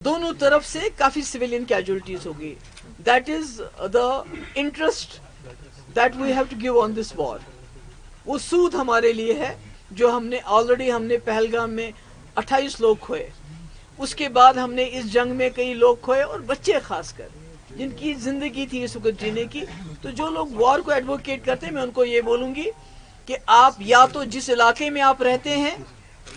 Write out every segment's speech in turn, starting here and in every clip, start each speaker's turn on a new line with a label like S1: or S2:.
S1: دونوں طرف سے کافی سویلین کیجولیٹیز ہوگی. That is the interest that we have to give on this war. وہ سود ہمارے لیے ہے جو ہم نے پہلگام میں 28 لوگ کھوئے. اس کے بعد ہم نے اس جنگ میں کئی لوگ کھوئے اور بچے خاص کر جن کی زندگی تھی اس وقت جینے کی. تو جو لوگ وار کو ایڈوکیٹ کرتے ہیں میں ان کو یہ بولوں گی کہ آپ یا تو جس علاقے میں آپ رہتے ہیں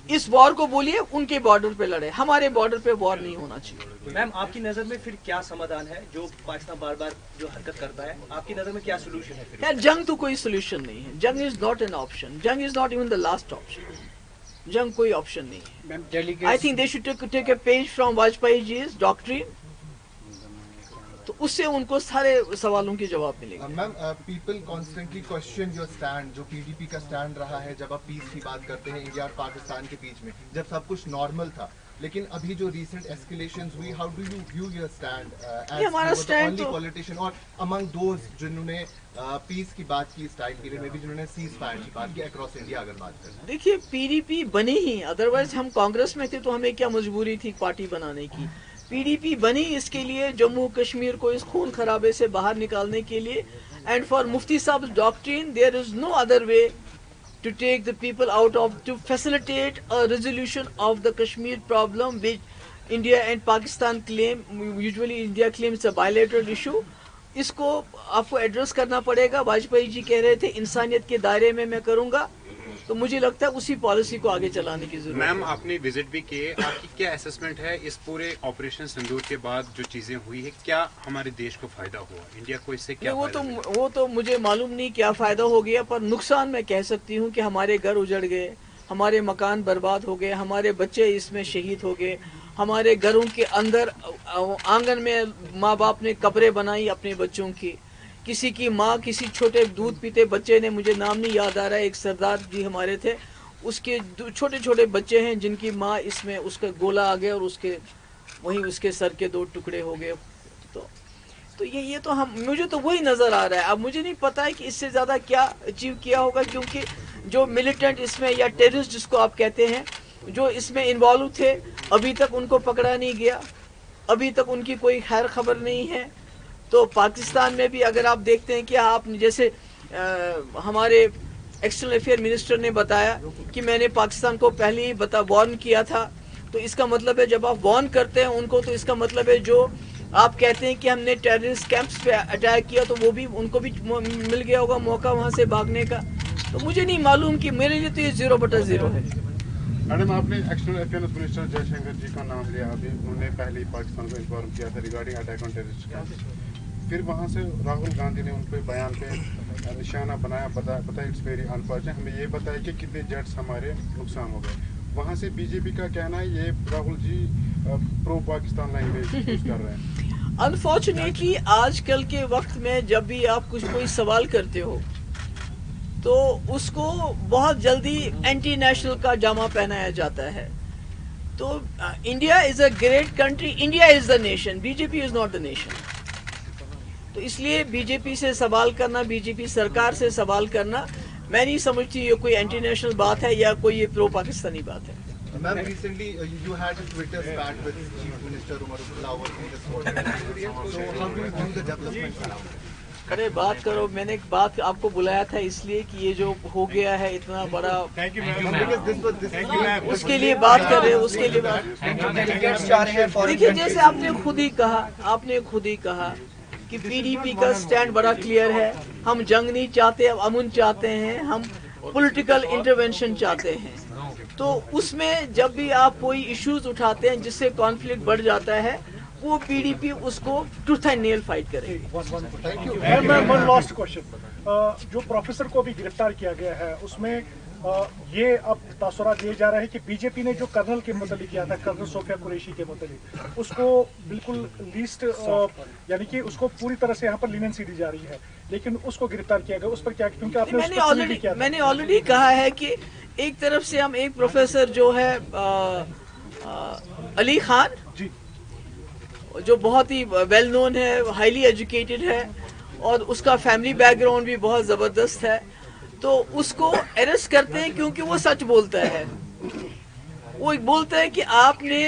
S1: اس وار کو بولیے ان کے بارڈر پہ لڑے. ہمارے بارڈر پہ وار نہیں ہونا چاہیے.
S2: میم آپ کی نظر میں پھر کیا سمادھان ہے جو پاکستان بار بار جو حرکت کرتا ہے, آپ کی نظر میں کیا سولوشن ہے؟
S1: یار جنگ تو کوئی سولوشن نہیں ہے. جنگ از ناٹ این آپشن. جنگ is not even the last option. جنگ کوئی آپشن نہیں ہے. I think they should take a page from Vajpayee ji's doctrine. تو اس سے ان کو سارے سوالوں کے جواب ملے گا.
S3: Ma'am people constantly question your stand, جو پی ڈی پی کا اسٹینڈ رہا ہے جب آپ پیس کی بات کرتے ہیں انڈیا اور پاکستان کے بیچ میں, جب سب کچھ نارمل تھا. لیکن ابھی جو ریسنٹ اسکیلیشنز ہوئی, how do you view your stand as the only politician or among those جنہوں نے پیس کی بات کی اس ٹائم پیریڈ میں بھی, جنہوں نے سیز فائر کی بات کی اکراس انڈیا اگر بات کریں؟
S1: دیکھیے پی ڈی پی بنی ہی, ادروائز ہم کانگریس میں تھے تو ہمیں کیا مجبوری تھی پارٹی بنانے کی. پی ڈی پی بنی اس کے لیے جموں کشمیر کو اس خون خرابے سے باہر نکالنے کے لیے. اینڈ فار مفتی صاحب doctrine there is no other way to take the people out of, to facilitate a resolution of the Kashmir problem which India and Pakistan claim. Usually India claims it's a bilateral issue. اس کو آپ کو address کرنا پڑے گا. واجپئی جی کہہ رہے تھے انسانیت کے دائرے میں کروں گا, تو مجھے لگتا ہے اسی پالیسی کو آگے چلانے کی ضرورت ہے.
S4: میم آپ نے وزٹ بھی کیے, آپ کی کیا اسسمنٹ ہے اس پورے آپریشن سندور کے بعد جو چیزیں ہوئی ہے, کیا ہمارے دیش کو فائدہ ہوا, انڈیا کو اس سے کیا فائدہ ہوا؟
S1: وہ تو مجھے معلوم نہیں کیا فائدہ ہو گیا, پر نقصان میں کہہ سکتی ہوں کہ ہمارے گھر اجڑ گئے, ہمارے مکان برباد ہو گئے, ہمارے بچے اس میں شہید ہو گئے, ہمارے گھروں کے اندر آنگن میں ماں باپ نے قبریں بنائی اپنے بچوں کی. کسی کی ماں کسی چھوٹے دودھ پیتے بچے نے, مجھے نام نہیں یاد آ رہا ہے, ایک سردار جی ہمارے تھے, اس کے چھوٹے چھوٹے بچے ہیں جن کی ماں اس میں اس کا گولا آ گیا اور وہیں اس کے سر کے 2 ٹکڑے ہو گئے. تو یہ تو مجھے تو وہی نظر آ رہا ہے. اب مجھے نہیں پتا ہے کہ اس سے زیادہ کیا اچیو کیا ہوگا, کیونکہ جو ملیٹنٹ اس میں یا ٹیررسٹ جس کو آپ کہتے ہیں جو اس میں انوالو تھے ابھی تک ان کو پکڑا نہیں گیا, ابھی تک ان کی کوئی خیر خبر نہیں ہے. تو پاکستان میں بھی اگر آپ دیکھتے ہیں کہ آپ جیسے ہمارے ایکسٹرنل افیئر منسٹر نے بتایا کہ میں نے پاکستان کو پہلے ہی وارن کیا تھا, تو اس کا مطلب ہے جب آپ وارن کرتے ہیں ان کو تو اس کا مطلب ہے جو آپ کہتے ہیں کہ ہم نے ٹیررسٹ کیمپس پہ اٹیک کیا تو وہ بھی ان کو بھی مل گیا ہوگا موقع وہاں سے بھاگنے کا. تو مجھے نہیں معلوم, کہ میرے لیے تو یہ 0/0 ہے.
S5: میڈم آپ نے ایکسٹرنل افیئرز منسٹر جے شنکر جی کا نام لیا ابھی, انہوں نے پہلے ہی پاکستان کو انفارم کیا تھا ریگارڈنگ اٹیک آن ٹیررسٹ. پھر وہاں سے راہل گاندھی نے ان پہ بیان پہ نشانہ بنایا, بتایا اٹس ویری انفارچونیٹ, ہمیں یہ بتایا کہ کتنے جیٹس ہمارے نقصان ہو گئے. وہاں سے بی جے پی کا کہنا ہے یہ راہل جی پرو پاکستان لینگویج یوز کر رہے ہیں.
S1: انفارچونیٹلی آج کل کے وقت میں جب بھی آپ کوئی سوال کرتے ہو تو اس کو بہت جلدی اینٹی نیشنل کا جامہ پہنایا جاتا ہے. تو India is a great country, India is the nation, B J P is not the nation. تو اس لیے بی جے پی سے سوال کرنا, بی جے پی سرکار سے سوال کرنا, میں نہیں سمجھتی یہ کوئی اینٹی نیشنل بات ہے یا کوئی یہ پرو پاکستانی بات ہے.
S3: Ma'am, recently you had a Twitter spat with Chief Minister Umar Abdullah over this water. So how do you view the developments around it?
S1: کرے بات کرو, میں نے ایک بات آپ کو بلایا تھا اس لیے کہ یہ جو ہو گیا ہے اتنا بڑا, اس کے لیے بات کر رہے, اس کے لیے دیکھیے جیسے آپ نے خود ہی کہا کہ پی ڈی پی کا سٹینڈ بڑا کلیئر ہے, ہم جنگ نہیں چاہتے, امن چاہتے ہیں, ہم پولیٹیکل انٹرونشن چاہتے ہیں. تو اس میں جب بھی آپ کوئی ایشوز اٹھاتے ہیں جس سے کانفلکٹ بڑھ جاتا ہے, وہ پی ڈی پی اس کو ٹروتھ اینڈ نیل فائٹ کرے گی.
S6: ون لاسٹ کوشچن, جو پروفیسر کو بھی گرفتار کیا گیا ہے اس میں یہ اب تاثرات دیے جا رہے ہیں کہ بی جے پی نے جو کرنل کے متعلق کیا تھا, کرنل صوفیہ قریشی کے متعلق, اس کو بالکل لیسٹ یعنی کہ اس کو پوری طرح سے یہاں پر لیننسی دی جا رہی ہے, لیکن اس کو گرفتار کیا گیا, اس پر کیا, کیونکہ آپ نے
S1: میں نے آلریڈی کہا ہے کہ ایک طرف سے ہم ایک پروفیسر جو ہے علی خان
S6: جی,
S1: جو بہت ہی ویل نون ہے, ہائیلی ایجوکیٹڈ ہے, اور اس کا فیملی بیک گراؤنڈ بھی بہت زبردست ہے, تو اس کو اریسٹ کرتے ہیں کیونکہ وہ سچ بولتا ہے. وہ بولتا ہے کہ آپ نے